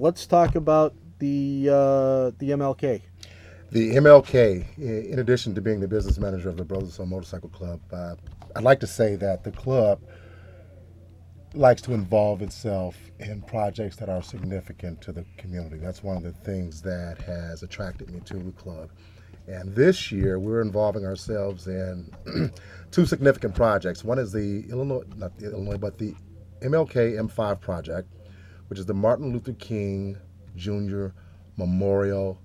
let's talk about the MLK. The MLK, in addition to being the business manager of the Brothers Soul Motorcycle Club, I'd like to say that the club likes to involve itself in projects that are significant to the community. That's one of the things that has attracted me to the club. And this year, we're involving ourselves in two significant projects. One is the the MLK M5 project, which is the Martin Luther King Jr. Memorial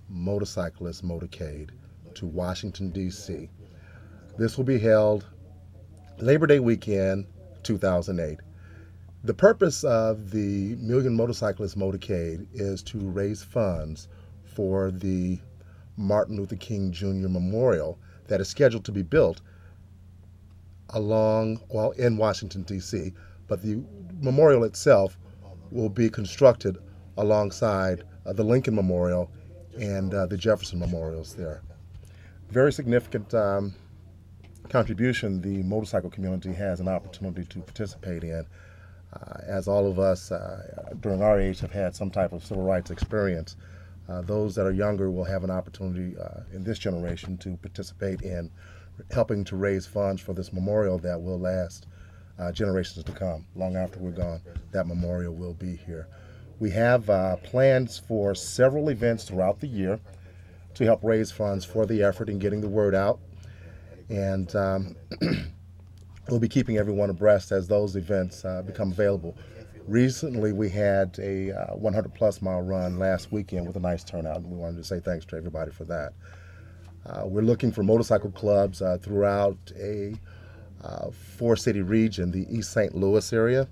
Motorcyclist Motorcade to Washington, D.C. This will be held Labor Day weekend 2008. The purpose of the Million Motorcyclist Motorcade is to raise funds for the Martin Luther King Jr. Memorial that is scheduled to be built in Washington, D.C., but the memorial itself will be constructed alongside the Lincoln Memorial and the Jefferson Memorials there. Very significant contribution the motorcycle community has an opportunity to participate in, as all of us during our age have had some type of civil rights experience. Those that are younger will have an opportunity in this generation to participate in helping to raise funds for this memorial that will last generations to come. Long after we're gone, that memorial will be here. We have plans for several events throughout the year to help raise funds for the effort in getting the word out. And we'll be keeping everyone abreast as those events become available. Recently, we had a 100-plus mile run last weekend with a nice turnout, and we wanted to say thanks to everybody for that. We're looking for motorcycle clubs throughout a four-city region: the East St. Louis area,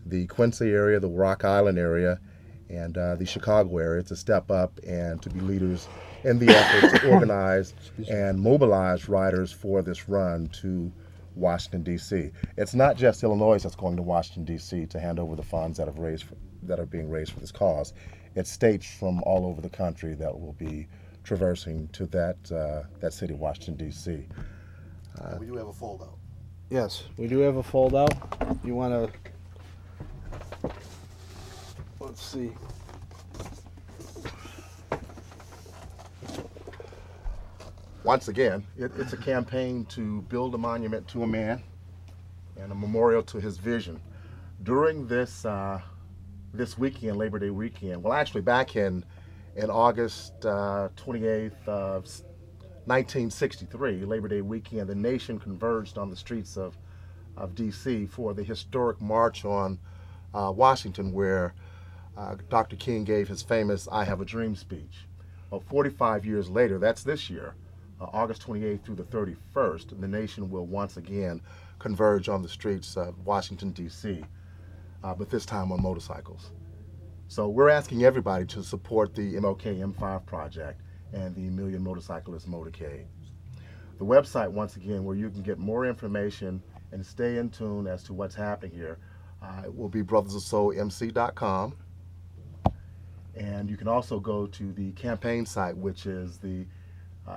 the Quincy area, the Rock Island area, and the Chicago area, to step up and to be leaders in the effort to organize and mobilize riders for this run to Washington, D.C. It's not just Illinois that's going to Washington, D.C. to hand over the funds that are being raised for this cause. It's states from all over the country that will be traversing to that city, Washington, D.C. We do have a fold-out. Yes, we do have a fold-out. You want to... Let's see. Once again, it's a campaign to build a monument to a man and a memorial to his vision. During this weekend, Labor Day weekend, well, actually back in August 28th of 1963, Labor Day weekend, the nation converged on the streets of D.C. for the historic march on Washington, where Dr. King gave his famous "I Have a Dream" speech. Well, 45 years later, that's this year, August 28th through the 31st, the nation will once again converge on the streets of Washington, D.C., but this time on motorcycles. So we're asking everybody to support the MLK M5 project and the Million Motorcyclist Motorcade. The website, once again, where you can get more information and stay in tune as to what's happening here, it will be brothersofsoulmc.com. And you can also go to the campaign site, which is the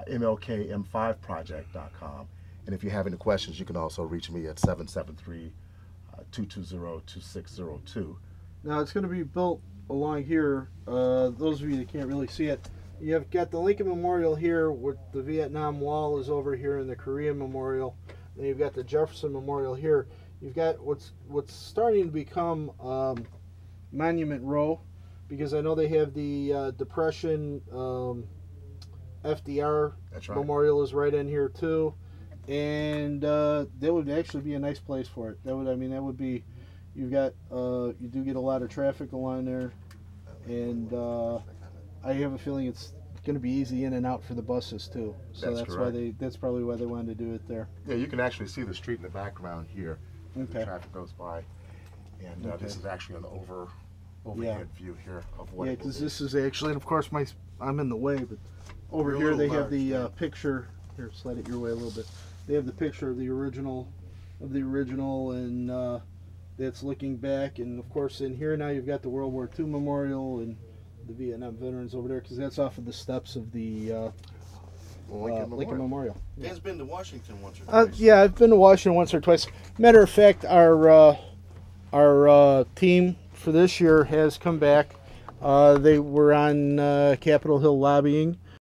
MLKM5project.com. And if you have any questions, you can also reach me at 773-220-2602. Now, it's going to be built along here. Those of you that can't really see it, you've got the Lincoln Memorial here, with the Vietnam Wall is over here, and the Korean Memorial. Then you've got the Jefferson Memorial here. You've got what's starting to become Monument Row, because I know they have the Depression FDR Memorial is right in here too, and that would actually be a nice place for it. That would be, you do get a lot of traffic along there, and I have a feeling it's going to be easy in and out for the buses too. So that's probably why they wanted to do it there. Yeah, you can actually see the street in the background here. Okay. The traffic goes by, and this is actually an overhead view here of what. Yeah, because this is actually, and of course I'm in the way, but over here they have the picture. Here, slide it your way a little bit. They have the picture of the original, and that's looking back. And of course, in here now you've got the World War II Memorial and the Vietnam veterans over there, because that's off of the steps of the Lincoln Memorial. Dan's been to Washington once or twice. Yeah, I've been to Washington once or twice. Matter of fact, our team for this year has come back. They were on Capitol Hill lobbying.